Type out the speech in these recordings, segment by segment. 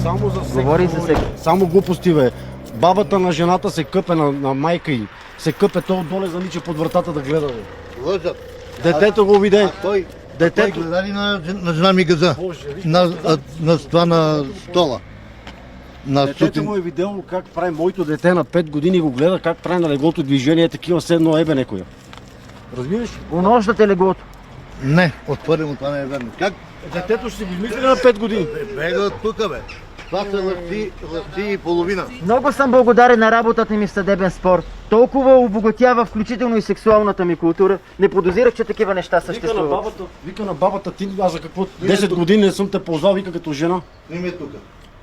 Само за секс. Говори за секс. Само глупости, бе. Бабата на жената се къпе на майка й. Се къпе, то отдоле занича под вратата да гледа, бе. Лъжат. Детето го виде. Той Детето... гледа ли на жена ми газа? Боже, виж, На това на стола. На детето сутрин. му е видело как прави моето дете на 5 години, го гледа как прави на леглото движение, такива все едно ебе некоя. Разбираш? Унощате леглото. Не, отвърнем, това не е верно. Как? Детето ще си го измисли на 5 години. Бега от тук, бе. Това са лъжи и половина. Много съм благодарен на работата ми в съдебен спор. Толкова обогатява, включително и сексуалната ми култура. Не подозирах, че такива неща съществуват. Вика на бабата, ти аз за какво 10 години не съм те ползвал, вика като жена. Снимай тук.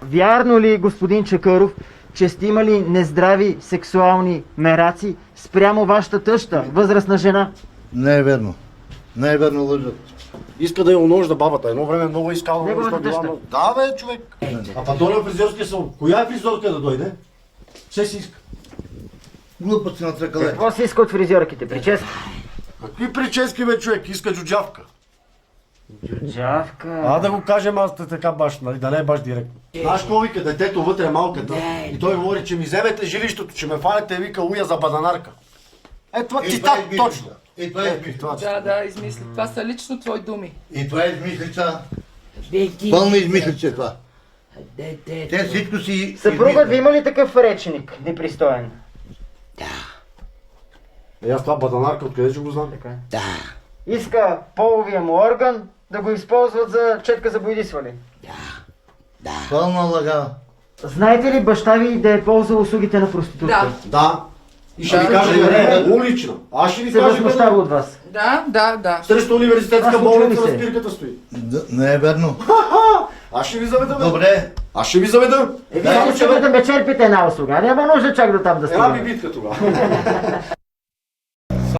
Вярно ли, господин Чакъров, че сте имали нездрави сексуални мераци спрямо вашата тъща, възрастна жена? Не е верно. Не е верно, лъжат. Иска да я уножда бабата. Едно време много искала. Неговата тъща. Да, бе, човек. А па дойде фризьорския салон. Коя е фризьорка да дойде? Все си иска. Глупът си на тръкале. Какво се иска от фризьорките? Прическа? Какви прически, бе, човек? Иска джуджавка. Джуджавка. Да го кажем аз така баш, нали? Да не е баш директно. Знаеш какво вика? Детето вътре малката. И той говори, че ми вземете жилището, че ме фанете, вика уя за баданарка. Това цитат точно. И това е измислица. Да, измисли. Това са лично твои думи. И това е измислица. Беги. Пълна измислица е това. Дете. Те всичко си... Съпругът ви има ли такъв речник? Непристоен. Аз това баданарка, откъде ще го знам? Така. Да. Иска половия му орган да го използват за четка за бойдисвали. Пълна лъга. Знаете ли баща ви да е ползвал услугите на проститутка? Да. И ще Да, ви кажа, добре. улична. Аз ще ви Се кажа, възмущава от вас. Да. срещу университетска Това случва болница ли на се? спирката стои. Не е верно. Аз ще ви заведа, бе. Добре. Аз ще ви заведа. Вие не искате да ме черпите една услуга, няма нужда чак до там да Една стигаме. бибитка тогава.